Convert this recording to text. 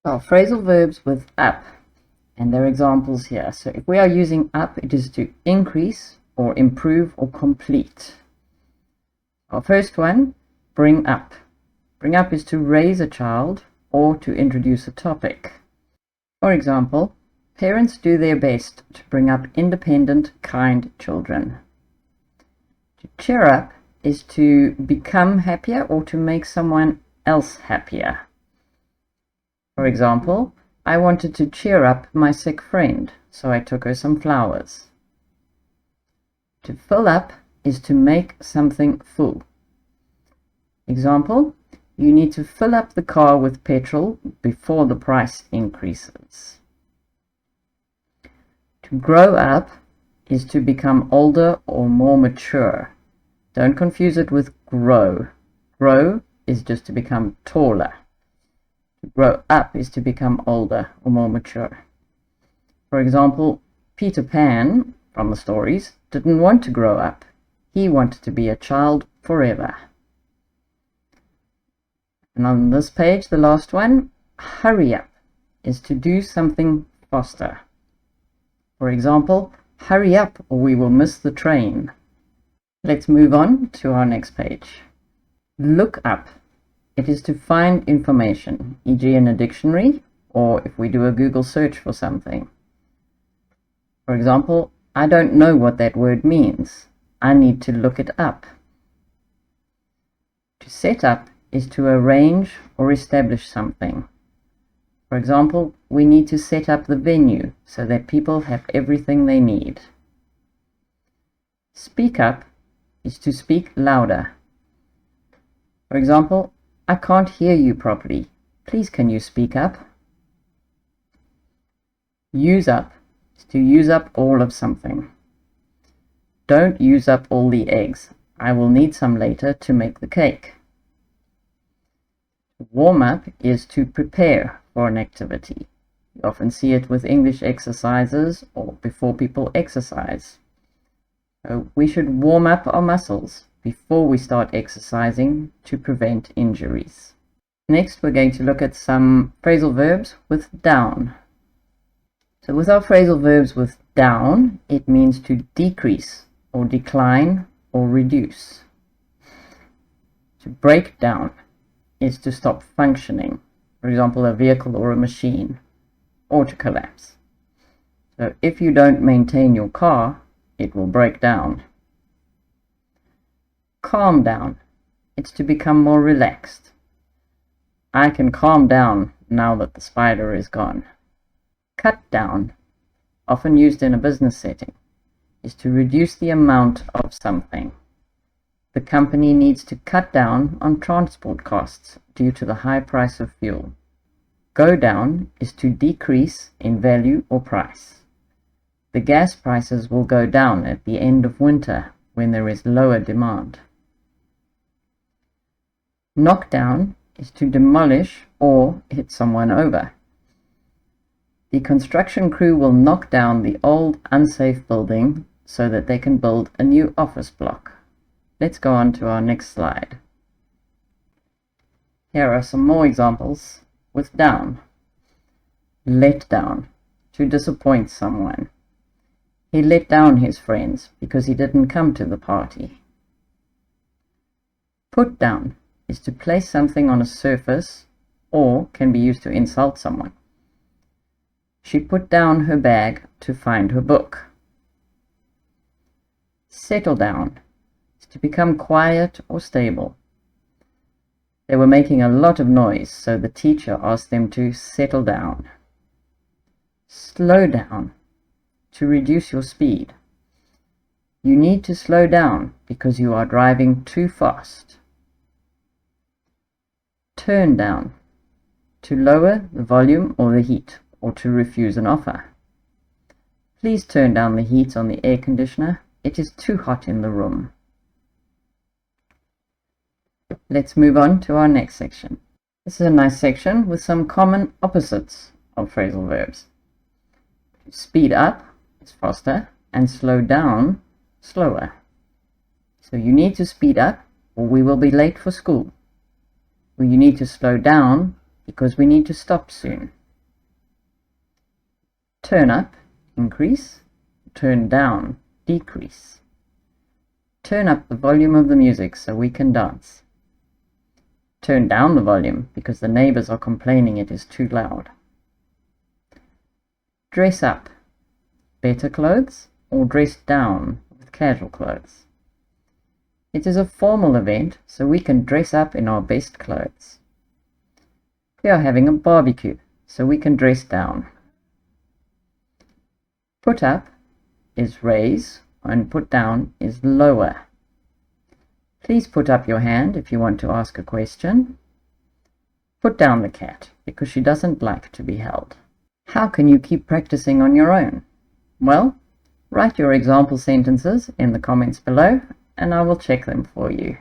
Well, phrasal verbs with up, and there are examples here. So if we are using up, it is to increase or improve or complete. Our first one, bring up. Bring up is to raise a child or to introduce a topic. For example, parents do their best to bring up independent, kind children. To cheer up is to become happier or to make someone else happier. For example, I wanted to cheer up my sick friend, so I took her some flowers. To fill up is to make something full. Example, you need to fill up the car with petrol before the price increases. To grow up is to become older or more mature. Don't confuse it with grow. Grow is just to become taller. To grow up is to become older or more mature. For example, Peter Pan, from the stories, didn't want to grow up. He wanted to be a child forever. And on this page, the last one, hurry up is to do something faster. For example, hurry up or we will miss the train. Let's move on to our next page. Look up. It is to find information, e.g. in a dictionary, or if we do a Google search for something. For example, I don't know what that word means. I need to look it up. To set up is to arrange or establish something. For example, we need to set up the venue so that people have everything they need. Speak up is to speak louder. For example, I can't hear you properly. Please can you speak up? Use up is to use up all of something. Don't use up all the eggs. I will need some later to make the cake. Warm up is to prepare for an activity. You often see it with English exercises or before people exercise. So we should warm up our muscles before we start exercising to prevent injuries. Next, we're going to look at some phrasal verbs with down. So with our phrasal verbs with down, it means to decrease or decline or reduce. To break down is to stop functioning, for example, a vehicle or a machine, or to collapse. So if you don't maintain your car, it will break down. Calm down. It's to become more relaxed. I can calm down now that the spider is gone. Cut down, often used in a business setting, is to reduce the amount of something. The company needs to cut down on transport costs due to the high price of fuel. Go down is to decrease in value or price. The gas prices will go down at the end of winter when there is lower demand. Knock down is to demolish or hit someone over. The construction crew will knock down the old unsafe building so that they can build a new office block. Let's go on to our next slide. Here are some more examples with down. Let down, to disappoint someone. He let down his friends because he didn't come to the party. Put down is to place something on a surface or can be used to insult someone. She put down her bag to find her book. Settle down is to become quiet or stable. They were making a lot of noise, so the teacher asked them to settle down. Slow down, to reduce your speed. You need to slow down because you are driving too fast. Turn down, to lower the volume or the heat, or to refuse an offer. Please turn down the heat on the air conditioner. It is too hot in the room. Let's move on to our next section. This is a nice section with some common opposites of phrasal verbs. Speed up is faster and slow down, slower. So you need to speed up or we will be late for school. Or you need to slow down because we need to stop soon. Turn up, increase. Turn down, decrease. Turn up the volume of the music so we can dance. Turn down the volume because the neighbors are complaining it is too loud. Dress up, better clothes or dress down with casual clothes. It is a formal event, so we can dress up in our best clothes. We are having a barbecue, so we can dress down. Put up is raise and put down is lower. Please put up your hand if you want to ask a question. Put down the cat because she doesn't like to be held. How can you keep practicing on your own? Well, write your example sentences in the comments below and I will check them for you.